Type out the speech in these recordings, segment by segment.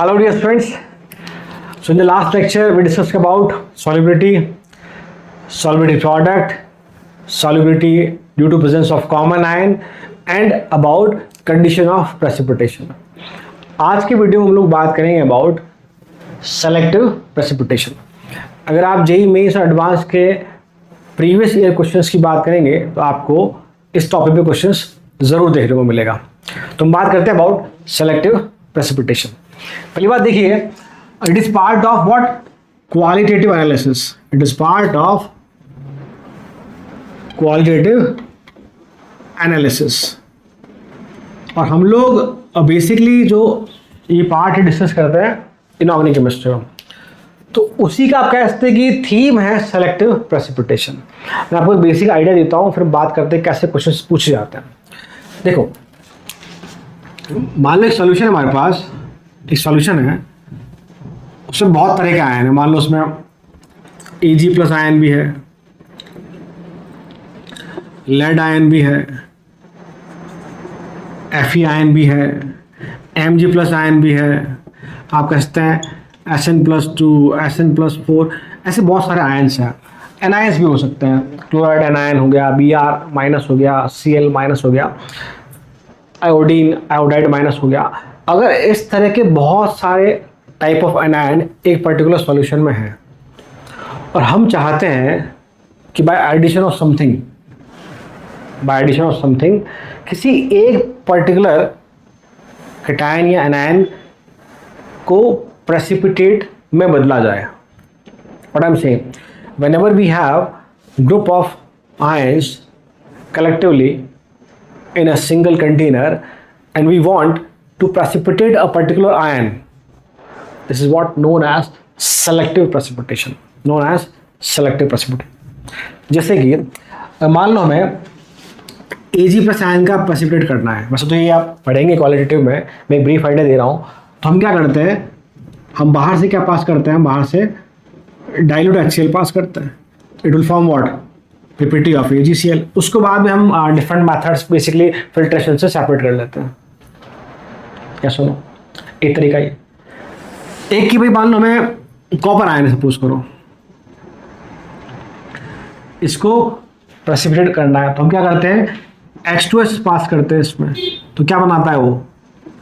Hello dear friends. So in the last lecture we discussed about solubility, solubility product, solubility due to presence of common ion and about condition of precipitation. आज की video में हम लोग बात करेंगे about selective precipitation. अगर आप JEE mains और एडवांस के प्रीवियस ईयर क्वेश्चंस की बात करेंगे तो आपको इस टॉपिक पे क्वेश्चंस जरूर देखने को मिलेगा. तो हम बात करते हैं अबाउट सेलेक्टिव प्रेसिपिटेशन. पहली बात देखिए, it is part of what qualitative analysis. It is part of qualitative analysis. और हम लोग बेसिकली जो ये पार्ट डिस्कस करते हैं इनऑर्गेनिक केमिस्ट्री में, तो उसी का आप कह सकते हैं कि थीम है सेलेक्टिव प्रेसिपिटेशन. मैं आपको बेसिक आइडिया देता हूँ, फिर बात करते हैं कैसे क्वेश्चन पूछे जाते हैं. देखो, मान लो एक सॉल्यूशन है हमारे पास, एक सॉल्यूशन है, उसमें बहुत तरह के आयन है. मान लो उसमें Ag प्लस आयन भी है, लेड आयन भी है, Fe आयन भी है, Mg प्लस आयन भी है, आप कह सकते हैं Sn+2, Sn+4, ऐसे बहुत सारे आयन्स हैं. एनायंस भी हो सकते हैं, क्लोराइड एनायन हो गया, Br माइनस हो गया, Cl माइनस हो गया, आयोडीन आयोडाइड माइनस हो गया. अगर इस तरह के बहुत सारे टाइप ऑफ एनायन एक पर्टिकुलर सॉल्यूशन में है और हम चाहते हैं कि बाय एडिशन ऑफ समथिंग किसी एक पर्टिकुलर कैटायन या एनायन को प्रेसिपिटेट में बदला जाए. What I am saying, whenever we have group of ions collectively in a single container and we want to precipitate a particular ion, this is what known as selective precipitation. जैसे कि मान लो हमें Ag plus ion का precipitate करना है. वैसे तो ये आप पढ़ेंगे क्वालिटेटिव में, मैं एक ब्रीफ आइडिया दे रहा हूँ. तो हम क्या करते हैं, हम बाहर से क्या पास करते हैं, बाहर से डाइल्यूट HCl पास करते हैं. It will form what, PPT of AgCl. उसको बाद में हम डिफरेंट मेथड्स बेसिकली फिल्ट्रेशन से सेपरेट कर लेते हैं. क्या सुनो, एक तरीका ये. एक की भाई मान लो हमें कॉपर आयन है, सपोज करो, इसको प्रेसिपिटेट करना है. तो हम क्या करते हैं, H2S पास करते हैं इसमें. तो क्या बनाता है वो,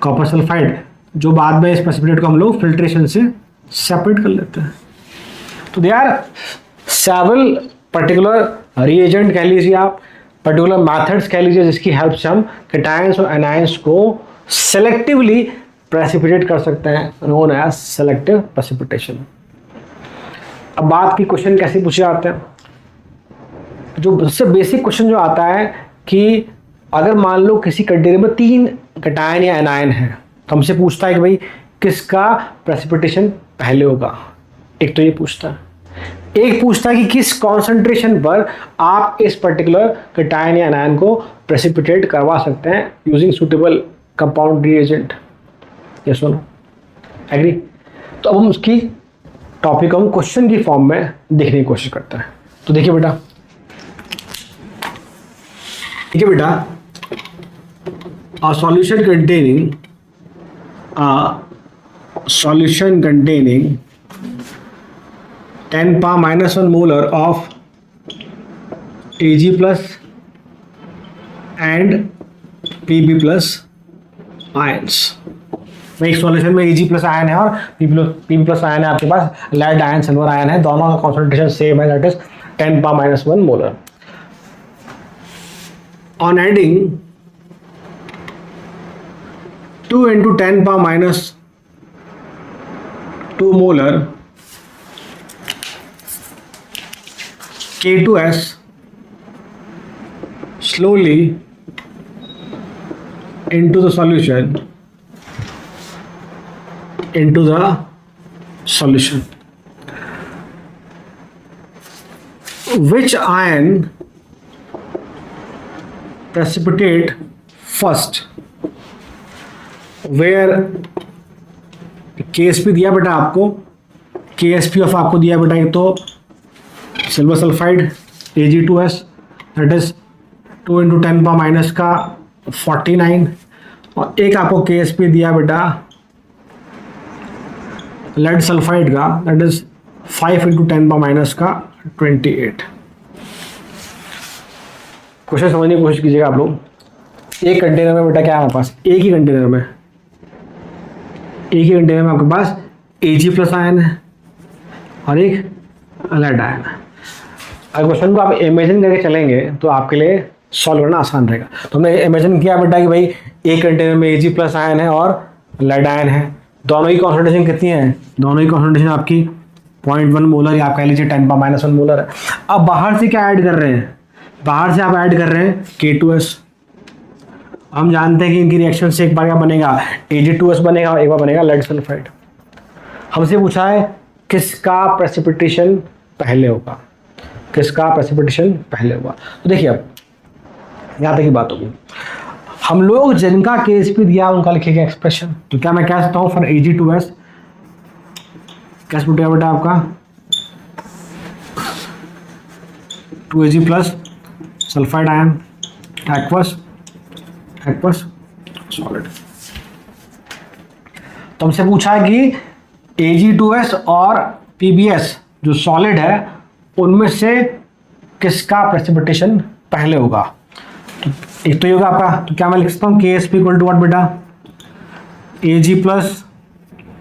कॉपर सल्फाइड, जो बाद में इस प्रेसिपिटेट को हम लोग फिल्ट्रेशन से सेपरेट कर लेते हैं. तो they are several particular reagent कह लीजिए आप, पर्टिकुलर मैथड्स कह लीजिए, जिसकी हेल्प से हम कैटायंस और एनायंस को सेलेक्टिवली प्रेसिपिटेट कर सकते हैं, नोन एज सेलेक्टिव प्रेसिपिटेशन. अब बात की क्वेश्चन कैसे पूछे जाते हैं. जो सबसे बेसिक क्वेश्चन जो आता है कि अगर मान लो किसी कंटेनर में 3 कैटायन या एनायन है, तो हमसे पूछता है कि भाई किसका प्रेसिपिटेशन पहले होगा. एक तो ये पूछता है. एक पूछता है कि किस कॉन्सेंट्रेशन पर आप इस पर्टिकुलर कैटायन या एनायन को प्रेसिपिटेट करवा सकते हैं यूजिंग सुटेबल कंपाउंड रिएजेंट. ये सुनो, एग्री. तो अब हम उसकी टॉपिक हम क्वेश्चन की फॉर्म में देखने की कोशिश करते हैं. तो देखिए बेटा, a solution containing 10 power minus 1 molar of Ag plus and Pb plus ions. एक सॉल्यूशन में Ag प्लस आयन है और Pb प्लस आयन है, आपके पास लेड आयन, सिल्वर आयन है, दोनों का कॉन्सेंट्रेशन सेम है, that is 10 power minus 1 molar. On adding 2 into 10 power minus 2 molar K2S slowly into the solution, which ion precipitate first, where KSP दिया बेटा आपको, KSP of आपको दिया बेटा, एक तो silver sulphide Ag2S, that is 2 × 10⁻⁻⁻ का 49, और एक आपको KSP दिया बेटा लेड सल्फाइड का, दैट इज 5 × 10⁻⁻28। क्वेश्चन समझने की कोशिश कीजिएगा आप लोग। एक कंटेनर में बेटा क्या है हमारे पास, एक ही कंटेनर में आपके पास Ag+ आयन है और एक लेड आयन है। अगर क्वेश्चन को आप इमेजिन करके चलेंगे तो आपके लिए सॉल्व करना आसान रहेगा। तो हमने इमेजिन किया बेटा कि भाई एक कंटेनर में Ag+ आयन है और लेड आयन है, दोनों की कॉन्सेंट्रेशन कितनी है, दोनों की कॉन्सेंट्रेशन आपकी 0.1 मोलर या आप कह लीजिए 10⁻⁻1 मोलर है। अब बाहर से क्या ऐड कर रहे हैं, बाहर से आप ऐड कर रहे हैं K2S। हम जानते हैं कि इनकी रिएक्शन से एक बार क्या बनेगा, Ag2S बनेगा और एक बार बनेगा लेड सल्फाइड। हमसे पूछा है किसका प्रेसिपिटेशन पहले होगा, किसका प्रेसिपिटेशन पहले होगा। तो देखिए अब यहाँ तक की बात होगी। हम लोग जिनका KSP दिया उनका लिखेगा एक्सप्रेशन। तो क्या मैं कह सकता हूँ फॉर Ag2S कैसे उठेगा बेटा आपका 2Ag+ sulphide ion aqueous solid. तो हमसे पूछा है कि Ag2S और PbS जो सॉलिड है उनमें से किसका प्रेसिपिटेशन पहले होगा। तो एक तो ये होगा आपका, तो क्या मैं लिख सकता हूँ KSP = व्हाट बेटा Ag+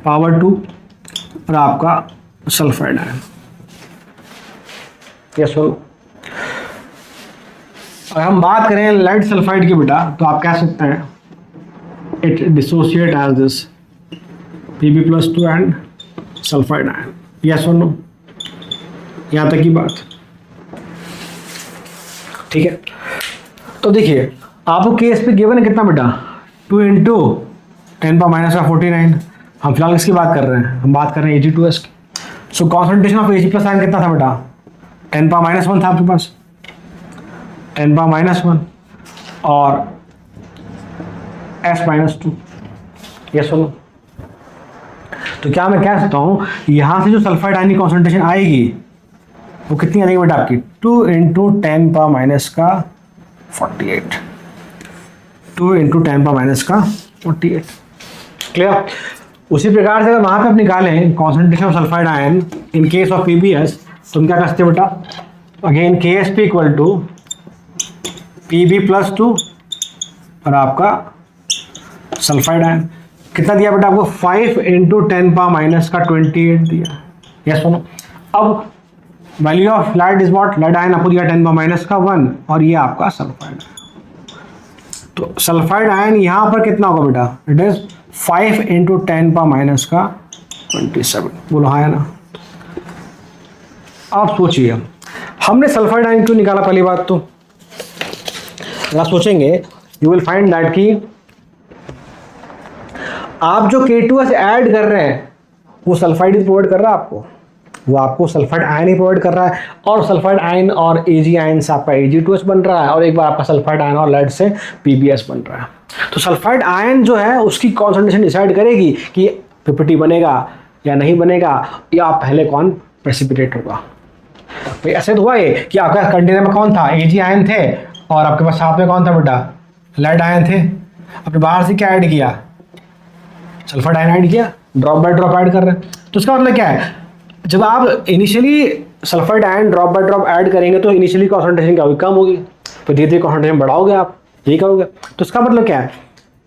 पावर 2 और आपका सल्फाइड आयन। यस सो अगर हम बात करें लेड सल्फाइड की बेटा तो आप कह सकते हैं it dissociate as this Pb+2 and sulphide ion. Yes और नो, यहाँ तक की बात ठीक है। तो देखिए आपको KSP गिवन है कितना बेटा 2 × 10⁻⁴9। हम फिलहाल किसकी बात कर रहे हैं, हम बात कर रहे हैं Ag2S की। सो कॉन्सेंट्रेशन ऑफ Ag+ आयन कितना था बेटा 10⁻⁻1 था आपके पास, 10⁻1 और S-2। यस और नो। तो क्या मैं कह सकता हूँ यहाँ से जो सल्फाइड आयन की कॉन्सेंट्रेशन आएगी वो कितनी आएगी बेटा आपकी 2 × 10⁻⁴8, 2 × 10⁻⁴8। क्लियर। उसी प्रकार से अगर वहाँ पे आप निकालें concentration of sulphide ion in case of PbS तो हम क्या करते हैं बेटा, अगेन KSP = Pb+2 और आपका सल्फाइड आयन कितना दिया बेटा आपको 5 × 10⁻⁻28 दिया। यस सुनो। अब value of lead is what, lead ion आपको दिया 10⁻⁻1 और ये आपका सल्फाइड आयन। तो सल्फाइड आयन यहाँ पर कितना होगा बेटा, इट इज 5 × 10⁻27। बोलो हाँ है ना। आप सोचिए हमने सल्फाइड आयन क्यों निकाला, पहली बात तो अगर सोचेंगे यू विल फाइंड दैट कि आप जो K2S ऐड कर रहे हैं वो सल्फाइड ही प्रोवाइड कर रहा है आपको, वो आपको सल्फाइड आयन ही प्रोवाइड कर रहा है और सल्फाइड आयन और Ag आयन से आपका Ag2S बन रहा है और एक बार आपका सल्फाइड आयन और लेड से PbS बन रहा है। तो सल्फाइड आयन जो है उसकी कॉन्सेंट्रेशन डिसाइड करेगी कि PPT बनेगा या नहीं बनेगा या पहले कौन प्रेसिपिटेट होगा। भाई ऐसे तो हुआ ये कि आपका कंटेनर में कौन था, Ag आयन थे और आपके पास साथ में कौन था बेटा, लेड आयन थे। आपने बाहर से क्या ऐड किया, सल्फाइड आयन ऐड किया, ड्रॉप बाय ड्रॉप ऐड कर रहे हैं। तो इसका मतलब क्या है, जब आप initially sulphide ion drop by drop add करेंगे तो इनिशियली कॉन्सेंट्रेशन क्या होगी, कम होगी, तो धीरे धीरे कॉन्सेंट्रेशन बढ़ाओगे आप, यही करोगे। तो इसका मतलब क्या है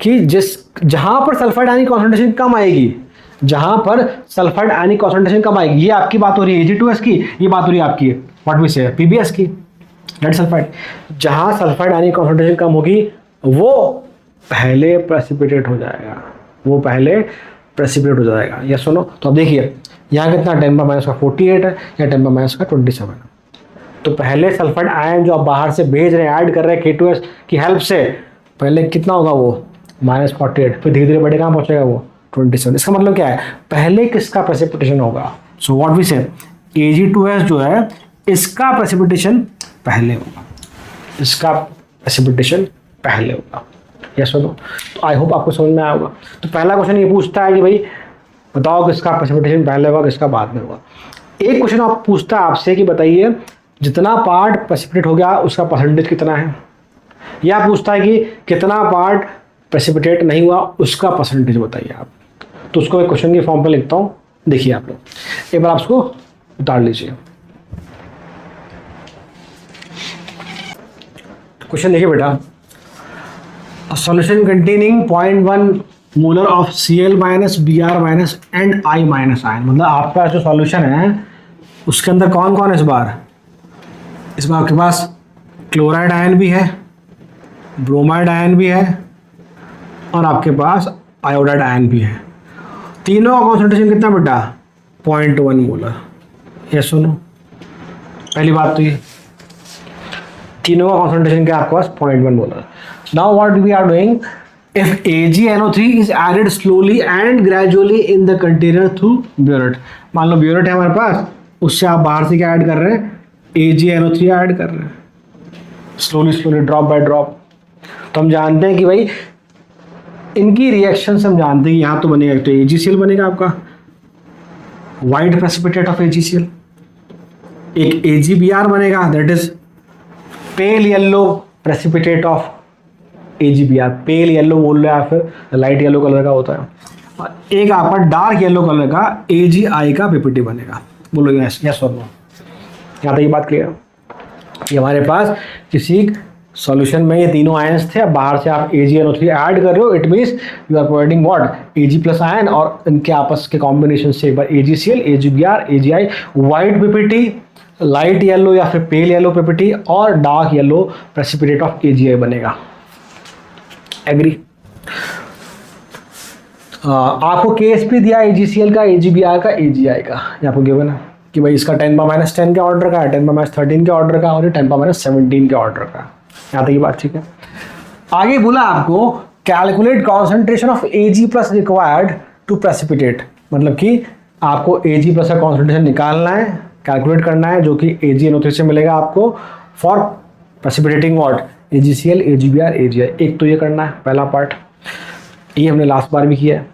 कि जहां पर सल्फाइड आयन की कॉन्सेंट्रेशन कम आएगी, जहां पर सल्फाइड आयन की कॉन्सेंट्रेशन कम आएगी, ये आपकी बात हो रही है Ag2S की, ये बात हो रही है आपकी व्हाट वी से PbS की, लेड सल्फाइड। जहां सल्फाइड आयन की कॉन्सेंट्रेशन कम होगी वो पहले प्रेसिपिटेट हो जाएगा, वो पहले प्रेसिपिटेट हो जाएगा। ये सुनो, तो अब देखिए यहाँ कितना 10⁻⁴8 है या 10⁻27 है। तो पहले सल्फाइड आयन जो आप बाहर से भेज रहे हैं, ऐड कर रहे हैं K2S की हेल्प से, पहले कितना होगा वो -48, फिर धीरे धीरे बढ़े कहाँ पहुँचेगा वो 27। इसका मतलब क्या है, पहले किसका प्रेसिपिटेशन होगा। सो व्हाट वी से Ag2S जो है इसका प्रेसिपिटेशन पहले होगा, इसका प्रेसिपिटेशन पहले होगा। यस और नो। तो आई होप आपको समझ में आया होगा। तो पहला क्वेश्चन ये पूछता है कि भाई बताओ किसका प्रेसिपिटेशन पहले होगा किसका बाद में होगा। एक क्वेश्चन आप पूछता है आपसे कि बताइए जितना पार्ट प्रेसिपिटेट हो गया उसका परसेंटेज कितना है, या पूछता है कि कितना पार्ट प्रेसिपिटेट नहीं हुआ उसका परसेंटेज बताइए आप। तो उसको एक क्वेश्चन की फॉर्म पे लिखता हूँ देखिए आप लोग एक बार आप उसको उतार लीजिए। क्वेश्चन देखिए बेटा, solution containing 0.1 molar of Cl minus Br minus and I minus ion, मतलब आपका जो सॉल्यूशन है उसके अंदर कौन कौन है इस बार आपके पास क्लोराइड आयन भी है, ब्रोमाइड आयन भी है और आपके पास आयोडाइड आयन भी है। तीनों का कॉन्सेंट्रेशन कितना बेटा 0.1 मोलर। ये सुनो, पहली बात तो ये तीनों का कॉन्सेंट्रेशन क्या आपके पास 0.1 molar. Now what we are doing, if AgNO3 is added slowly and gradually in the container through burette, मान लो burette है हमारे पास, उससे आप बाहर से क्या ऐड कर रहे हैं AgNO3 ऐड कर रहे हैं स्लोली ड्रॉप बाय ड्रॉप। तो हम जानते हैं कि भाई इनकी रिएक्शन से हम जानते हैं कि यहाँ तो बनेगा तो AgCl बनेगा आपका वाइट प्रेसिपिटेट ऑफ AgCl, एक AgBr बनेगा that is pale yellow precipitate of AgBr, pale yellow बोल रहे हैं फिर लाइट येलो कलर का होता है, और एक आपका डार्क येलो कलर का AgI का PPT बनेगा। बोलो यस और नो, यहाँ तक ये बात क्लियर। ये हमारे पास किसी सॉल्यूशन में ये तीनों आयंस थे, अब बाहर से आप AgNO3 ऐड कर रहे हो, it means you are providing what Ag plus ion और इनके आपस के कॉम्बिनेशन से एक बार AgCl, AgBr, AgI, white PPT, light yellow या फिर पेल येलो PPT और dark yellow precipitate of AgI बनेगा। एग्री। आपको KSP दिया AgCl का, AgBr का, AgI का, ये आपको गिवन है कि भाई इसका 10⁻10 के ऑर्डर का है, 10⁻13 के ऑर्डर का और ये 10⁻17 के ऑर्डर का। यहाँ तक ये बात ठीक है। आगे बोला आपको calculate concentration of Ag plus required to precipitate, मतलब कि आपको Ag प्लस का कॉन्सेंट्रेशन निकालना है, कैलकुलेट करना है, जो कि AgNO3 से मिलेगा आपको for precipitating what AgCl, AgBr, AgI। एक तो ये करना है पहला पार्ट, ये हमने लास्ट बार भी किया है।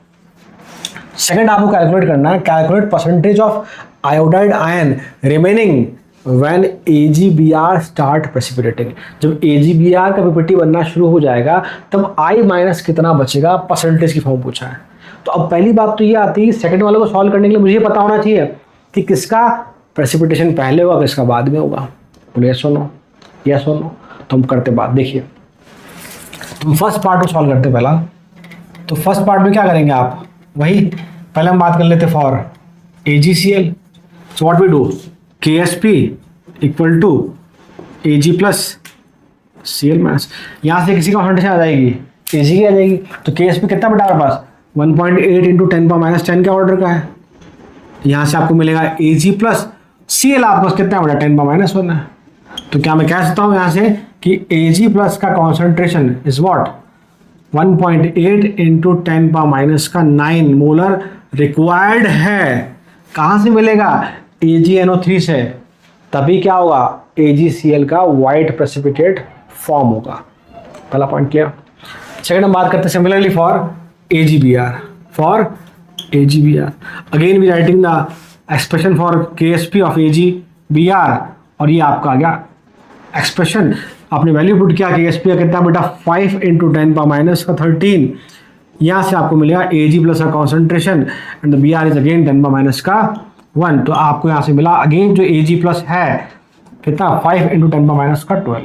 सेकंड आपको कैलकुलेट करना है, calculate percentage of iodide ion remaining when AgBr start precipitating. जब AgBr का PPT बनना शुरू हो जाएगा तब I माइनस कितना बचेगा, परसेंटेज की फॉर्म पूछा है। तो अब पहली बात तो ये आती है, सेकंड वाले को सॉल्व करने के लिए मुझे पता होना चाहिए कि किसका प्रेसिपिटेशन पहले होगा किसका बाद में होगा। बोलो यस और नो, यस और नो। तो हम करते बात, देखिए तुम फर्स्ट पार्ट को सॉल्व करते पहला। तो फर्स्ट पार्ट में क्या करेंगे आप, वही पहले हम बात कर लेते for AgCl। So what we do, KSP equal to Ag plus Cl minus, यहाँ से किसी का कॉन्सेंट्रेशन आ जाएगी Ag की आ जाएगी। तो KSP कितना बेटा हमारे पास 1.8 इंटू 10⁻10 के ऑर्डर का है। यहाँ से आपको मिलेगा Ag प्लस Cl आपके पास कितना बेटा 10⁻1 है। तो क्या मैं कह सकता हूँ यहाँ से कि Ag प्लस का concentration is what 1.8 into 10⁻9 molar required है। कहाँ से मिलेगा AgNO3 से, तभी क्या होगा AgCl का वाइट प्रेसिपिटेट फॉर्म होगा। पहला पॉइंट किया। सेकंड हम बात करते हैं similarly for AgBr, for AgBr again we writing the expression for KSP of AgBr, और ये आपका आ गया एक्सप्रेशन, आपने वैल्यू पुट किया KSP का कितना बेटा 5 इंटू 10⁻13, यहाँ से आपको मिलेगा Ag प्लस का concentration and the Br is again 10⁻1। तो आपको यहाँ से मिला अगेन जो Ag प्लस है कितना 5 इंटू 10⁻12।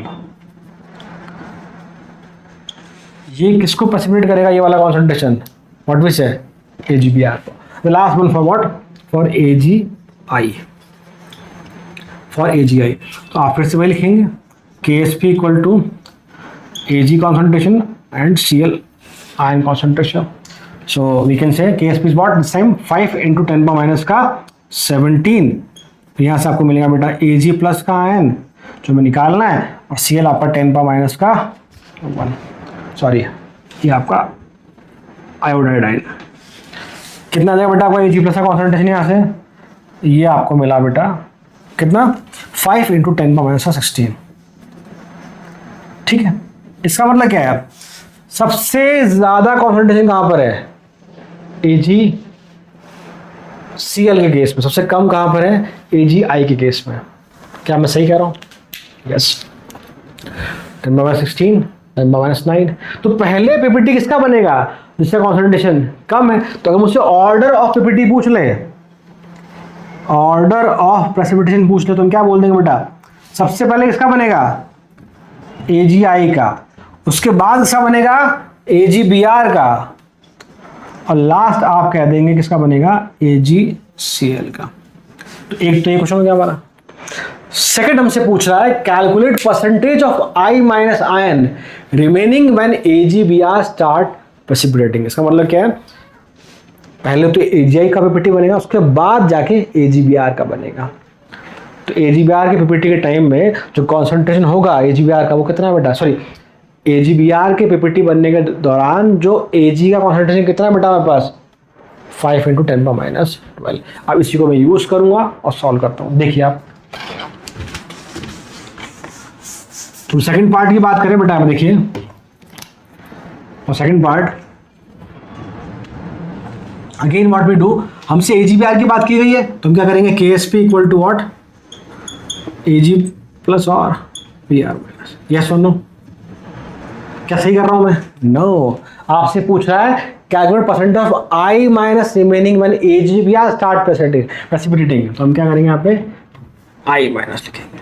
ये किसको प्रेसिपिटेट करेगा, ये वाला concentration what we say AgBr। The last one for what for AgI, for AgI। तो आप फिर से वही लिखेंगे KSP equal to Ag concentration and Cl ion concentration. So we can say KSP is what this time 5 into 10⁻17। तो यहाँ से आपको मिलेगा बेटा Ag प्लस का आयन जो हमें निकालना है और Cl आपका 10⁻1, सॉरी ये आपका आयोडाइड आयन। कितना आ जाएगा बेटा आपका Ag प्लस का कॉन्सेंट्रेशन यहाँ से, ये आपको मिला बेटा कितना 5 इंटू 10⁻16। ठीक है, इसका मतलब क्या है, सबसे ज्यादा कॉन्सेंट्रेशन कहां पर है AgCl के केस में, सबसे कम कहां पर है AgI के केस में। क्या मैं सही कह रहा हूं, यस 10⁻16 10⁻9। तो पहले PPT किसका बनेगा जिसका कॉन्सेंट्रेशन कम है। तो अगर मुझसे ऑर्डर ऑफ PPT पूछ ले ऑर्डर ऑफ प्रेसिपिटेशन पूछ ले तो हम क्या बोल देंगे बेटा, सबसे पहले किसका बनेगा, AgI का, उसके बाद किसका बनेगा, AgBr का, और लास्ट आप कह देंगे किसका बनेगा, AgCl का। तो एक तो ये क्वेश्चन हो गया हमारा। सेकंड हमसे पूछ रहा है calculate percentage of I minus ion remaining when AgBr start precipitating. इसका मतलब क्या है, पहले तो AgI का पीपीटी बनेगा, उसके बाद जाके AgBr का बनेगा। तो AgBr के पीपीटी के टाइम में जो कॉन्सेंट्रेशन होगा AgBr का वो कितना है बेटा, सॉरी AgBr के पीपीटी बनने के दौरान जो Ag का कॉन्सेंट्रेशन कितना है बेटा हमारे पास, 5 × 10⁻12। अब इसी को मैं यूज करूंगा और सॉल्व करता हूं। देखिए आप, तो सेकंड पार्ट की बात करें बेटा, देखिए और second part again what we do, हमसे AgBr की बात की गई है तो हम क्या करेंगे, KSP equal to what, Ag plus और Br माइनस, यस और नो, क्या सही कर रहा हूं मैं, नो। आपसे पूछ रहा है calculate percent of I minus remaining when AgBr start precipitating, तो हम क्या करेंगे यहाँ पे I माइनस लिखेंगे।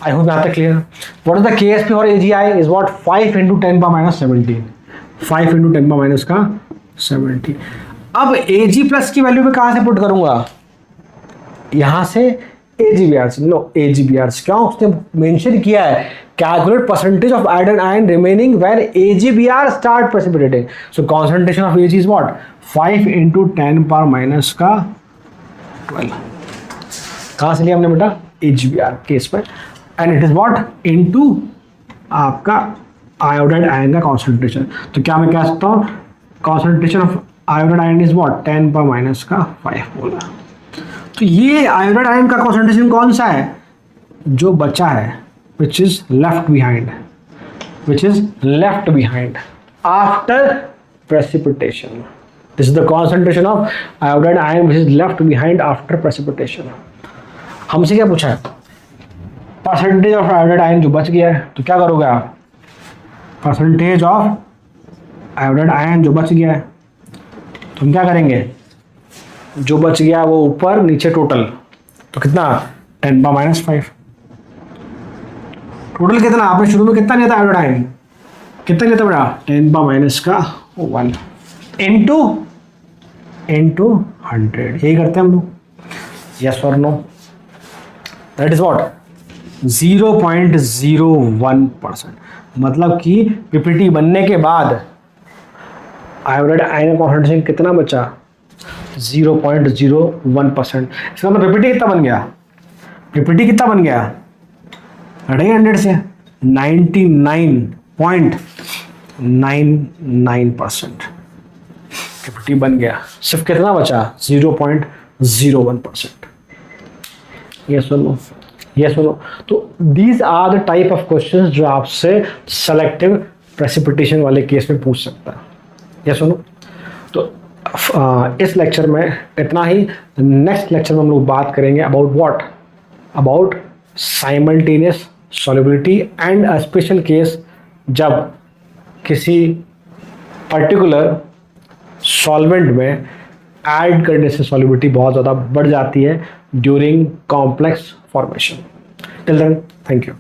आई होप यहाँ तक clear. What is the KSP और AgI इज व्हाट, 5 × 10⁻17, 5 × 10⁻17। अब Ag प्लस की वैल्यू में कहां से पुट करूंगा, यहां से AgBr से, नो AgBr से, क्यों, उसने मेंशन किया है calculate percentage of iodide ion remaining when AgBr start precipitating, so concentration of Ag is what, 5 × 10⁻12। कहां से लिया हमने बेटा, AgBr केस में, and it is what into आपका आयोडाइड आयन का कॉन्सेंट्रेशन। तो क्या मैं कह सकता हूं concentration of iodide ion is what, 10⁻5 बोला। तो ये आयोडाइड आयन का कॉन्सेंट्रेशन कौन सा है, जो बचा है, which is left behind after precipitation. This is the concentration of iodide ion which is left behind after precipitation. हमसे क्या पूछा है, परसेंटेज ऑफ आयोडाइड आयन जो बच गया है, तो क्या करोगे आप, परसेंटेज ऑफ आयोडाइड आयन जो बच गया है, तो हम क्या करेंगे, जो बच गया वो ऊपर नीचे टोटल, तो कितना 10⁻5। टोटल कितना, आपने शुरू में कितना लिया था आयोडाइड आयन, कितना लिया था बेटा, 10⁻1 इनटू 100, यही करते हैं हम लोग, यस और नो। दैट इज व्हाट 0.01%, मतलब कि पीपीटी बनने के बाद आयोडाइड आयन कॉन्सेंट्रेशन कितना बचा, 0.01%। इसका मतलब पीपीटी कितना बन गया, पीपीटी कितना बन गया, 100 से 99.99% पीपीटी बन गया, सिर्फ कितना बचा, 0.01%। ये सुनो, ये सुनो। तो these are the type of questions जो आपसे सेलेक्टिव प्रेसिपिटेशन वाले केस में पूछ सकता है। ये सुनो, तो इस लेक्चर में इतना ही। नेक्स्ट लेक्चर में हम लोग बात करेंगे about what, about simultaneous solubility and a special case जब किसी पर्टिकुलर सॉल्वेंट में ऐड करने से सॉल्युबिलिटी बहुत ज़्यादा बढ़ जाती है during complex formation. Till then, thank you.